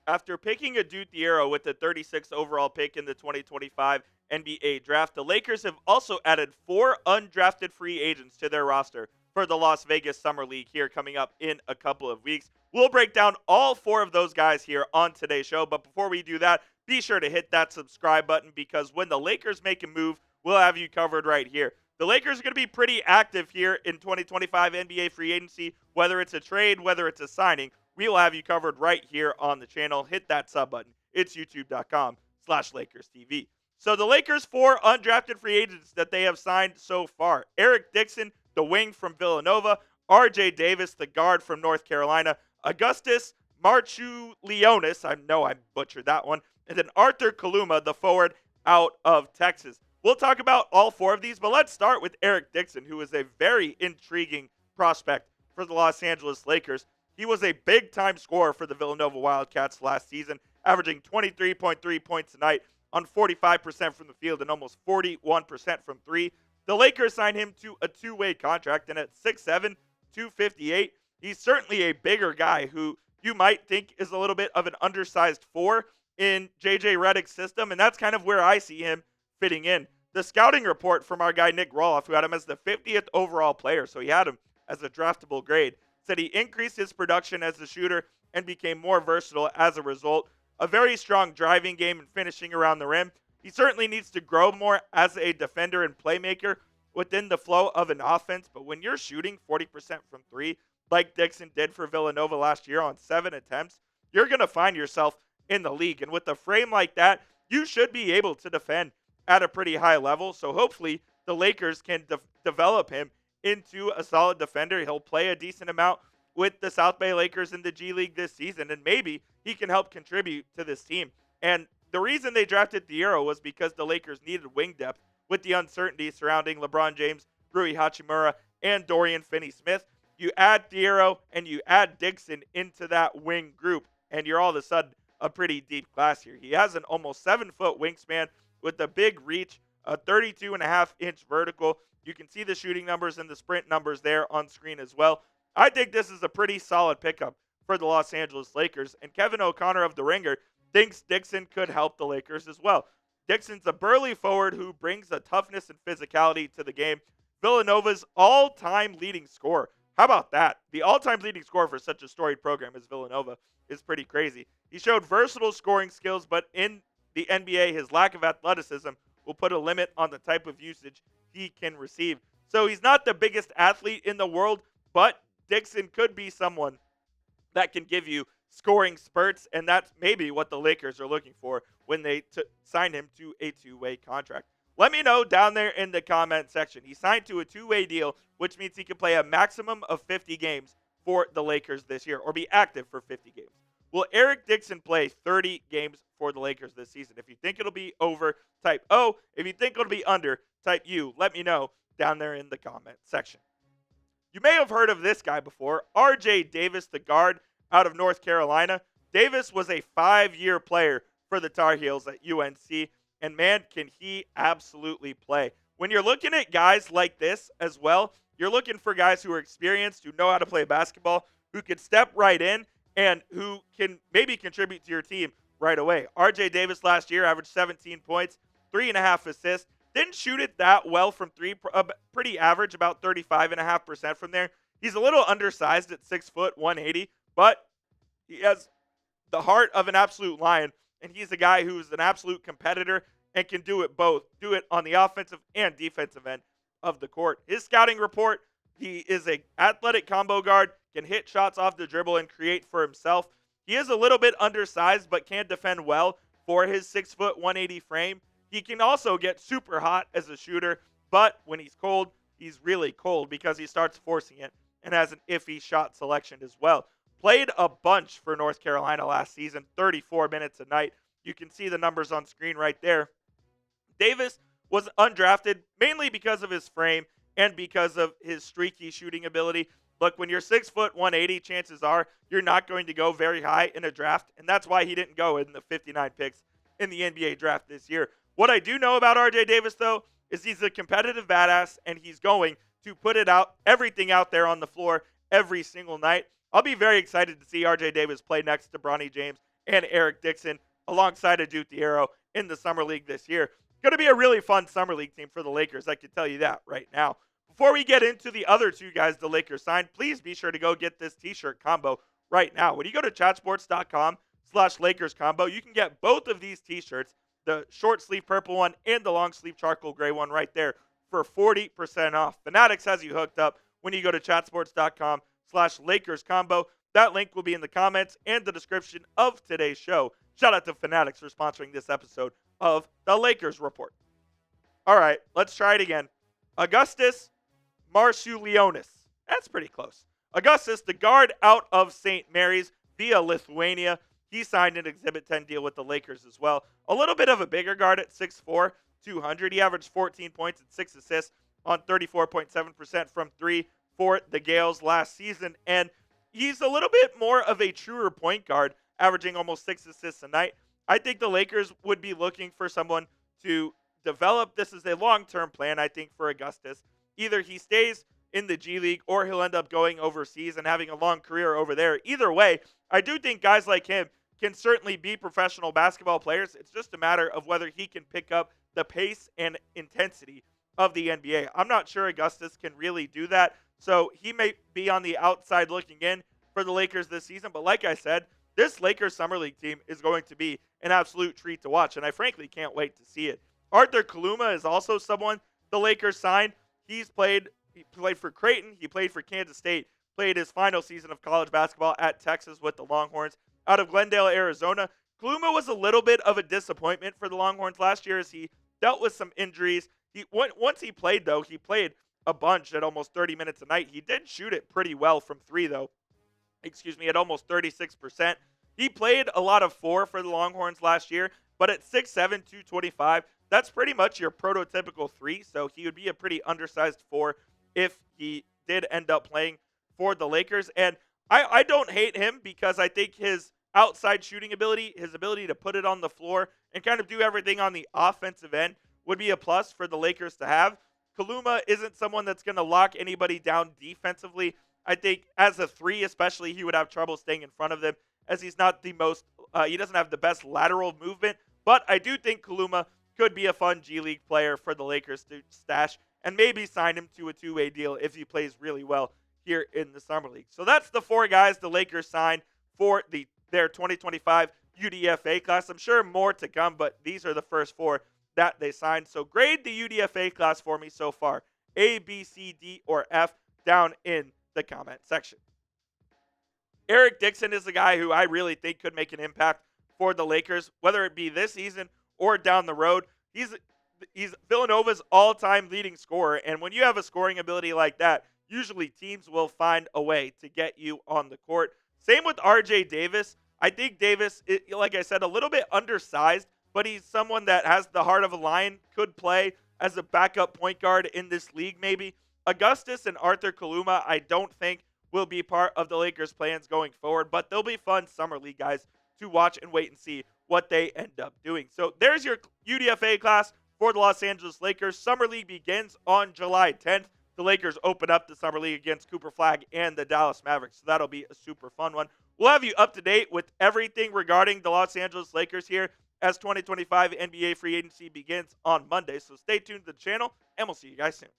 After picking Adou Thiero with the 36th overall pick in the 2025 NBA draft, the Lakers have also added 4 undrafted free agents to their roster for the Las Vegas Summer League here coming up in a couple of weeks. We'll break down all 4 of those guys here on today's show, but before we do that, be sure to hit that subscribe button because when the Lakers make a move, we'll have you covered right here. The Lakers are going to be pretty active here in 2025 NBA free agency, whether it's a trade, whether it's a signing. We will have you covered right here on the channel. Hit that sub button. It's youtube.com/LakersTV. So the Lakers 4 undrafted free agents that they have signed so far. Eric Dixon, the wing from Villanova. RJ Davis, the guard from North Carolina. Augustas Marciulionis, I know I butchered that one. And then Arthur Kaluma, the forward out of Texas. We'll talk about all 4 of these, but let's start with Eric Dixon, who is a very intriguing prospect for the Los Angeles Lakers. He was a big-time scorer for the Villanova Wildcats last season, averaging 23.3 points a night on 45% from the field and almost 41% from 3. The Lakers signed him to a 2-way contract, and at 6'7", 258, he's certainly a bigger guy who you might think is a little bit of an undersized 4 in JJ Redick's system, and that's kind of where I see him fitting in. The scouting report from our guy Nick Roloff, who had him as the 50th overall player, so he had him as a draftable grade, said he increased his production as a shooter and became more versatile as a result. A very strong driving game and finishing around the rim. He certainly needs to grow more as a defender and playmaker within the flow of an offense, but when you're shooting 40% from 3, like Dixon did for Villanova last year on 7 attempts, you're going to find yourself in the league. And with a frame like that, you should be able to defend at a pretty high level. So hopefully the Lakers can develop him into a solid defender. He'll play a decent amount with the South Bay Lakers in the G League this season, and maybe he can help contribute to this team. And the reason they drafted Theiro was because the Lakers needed wing depth with the uncertainty surrounding LeBron James, Rui Hachimura, and Dorian Finney-Smith. You add Theiro and you add Dixon into that wing group, and you're all of a sudden a pretty deep class here. He has an almost 7-foot wingspan with a big reach, a 32.5-inch vertical. You can see the shooting numbers and the sprint numbers there on screen as well. I think this is a pretty solid pickup for the Los Angeles Lakers, and Kevin O'Connor of The Ringer thinks Dixon could help the Lakers as well. Dixon's a burly forward who brings a toughness and physicality to the game. Villanova's all-time leading scorer. How about that? The all-time leading scorer for such a storied program as Villanova is pretty crazy. He showed versatile scoring skills, but in the NBA, his lack of athleticism will put a limit on the type of usage he can receive. So he's not the biggest athlete in the world, but Dixon could be someone that can give you scoring spurts, and that's maybe what the Lakers are looking for when they signed him to a 2-way contract. Let me know down there in the comment section. He signed to a 2-way deal, which means he can play a maximum of 50 games for the Lakers this year, or be active for 50 games. Will Eric Dixon play 30 games for the Lakers this season? If you think it'll be over, type O. If you think it'll be under, type U. Let me know down there in the comment section. You may have heard of this guy before, RJ Davis, the guard out of North Carolina. Davis was a 5-year player for the Tar Heels at UNC, and man, can he absolutely play. When you're looking at guys like this as well, you're looking for guys who are experienced, who know how to play basketball, who can step right in, and who can maybe contribute to your team right away. RJ Davis last year averaged 17 points, 3.5 assists. Didn't shoot it that well from 3, pretty average, about 35.5% from there. He's a little undersized at 6 foot, 180, but he has the heart of an absolute lion, and he's a guy who's an absolute competitor and can do it both. Do it on the offensive and defensive end of the court. His scouting report, he is an athletic combo guard, can hit shots off the dribble and create for himself. He is a little bit undersized, but can defend well for his 6 foot, 180 frame. He can also get super hot as a shooter, but when he's cold, he's really cold because he starts forcing it and has an iffy shot selection as well. Played a bunch for North Carolina last season, 34 minutes a night. You can see the numbers on screen right there. Davis was undrafted mainly because of his frame and because of his streaky shooting ability. Look, when you're 6 foot, 180, chances are you're not going to go very high in a draft, and that's why he didn't go in the 59 picks in the NBA draft this year. What I do know about RJ Davis, though, is he's a competitive badass, and he's going to put it out, everything out there on the floor every single night. I'll be very excited to see RJ Davis play next to Bronny James and Eric Dixon alongside Adou Thiero in the Summer League this year. Going to be a really fun Summer League team for the Lakers. I can tell you that right now. Before we get into the other two guys the Lakers signed, please be sure to go get this t-shirt combo right now. When you go to chatsports.com/Lakers combo, you can get both of these t-shirts, the short sleeve purple one and the long sleeve charcoal gray one right there for 40% off. Fanatics has you hooked up when you go to chatsports.com/Lakers combo. That link will be in the comments and the description of today's show. Shout out to Fanatics for sponsoring this episode of the Lakers Report. All right, let's try it again. Augustas Marciulionis. That's pretty close. Augustas, the guard out of St. Mary's via Lithuania. He signed an Exhibit 10 deal with the Lakers as well. A little bit of a bigger guard at 6'4", 200. He averaged 14 points and 6 assists on 34.7% from three for the Gales last season. And he's a little bit more of a truer point guard, averaging almost 6 assists a night. I think the Lakers would be looking for someone to develop. This is a long-term plan, I think, for Augustas. Either he stays in the G League or he'll end up going overseas and having a long career over there. Either way, I do think guys like him can certainly be professional basketball players. It's just a matter of whether he can pick up the pace and intensity of the NBA. I'm not sure Augustas can really do that, so he may be on the outside looking in for the Lakers this season. But like I said, this Lakers Summer League team is going to be an absolute treat to watch, and I frankly can't wait to see it. Arthur Kaluma is also someone the Lakers signed. He played for Creighton. He played for Kansas State, played his final season of college basketball at Texas with the Longhorns out of Glendale, Arizona. Kaluma was a little bit of a disappointment for the Longhorns last year as he dealt with some injuries. Once he played, though, he played a bunch at almost 30 minutes a night. He did shoot it pretty well from three, though. At almost 36%. He played a lot of four for the Longhorns last year, but at 6'7", 225, that's pretty much your prototypical three, so he would be a pretty undersized four if he did end up playing for the Lakers. And I don't hate him because I think his outside shooting ability, his ability to put it on the floor and kind of do everything on the offensive end would be a plus for the Lakers to have. Kaluma isn't someone that's going to lock anybody down defensively. I think as a three especially, he would have trouble staying in front of them as he's not the most, he doesn't have the best lateral movement. But I do think Kaluma could be a fun G League player for the Lakers to stash and maybe sign him to a two-way deal if he plays really well here in the Summer League. So that's the four guys the Lakers signed for their 2025 UDFA class. I'm sure more to come, but these are the first four that they signed. So grade the UDFA class for me so far. A, B, C, D, or F down in the comment section. Eric Dixon is the guy who I really think could make an impact for the Lakers, whether it be this season or down the road. He's Villanova's all-time leading scorer, and when you have a scoring ability like that, usually teams will find a way to get you on the court. Same with RJ Davis. I think Davis, like I said, a little bit undersized, but he's someone that has the heart of a lion, could play as a backup point guard in this league maybe. Augustas and Arthur Kaluma, I don't think will be part of the Lakers' plans going forward, but they'll be fun Summer League guys to watch and wait and see what they end up doing. So there's your UDFA class for the Los Angeles Lakers. Summer League begins on July 10th. The Lakers open up the Summer League against Cooper Flagg and the Dallas Mavericks, so that'll be a super fun one. We'll have you up to date with everything regarding the Los Angeles Lakers here as 2025 NBA free agency begins on Monday. So stay tuned to the channel, and we'll see you guys soon.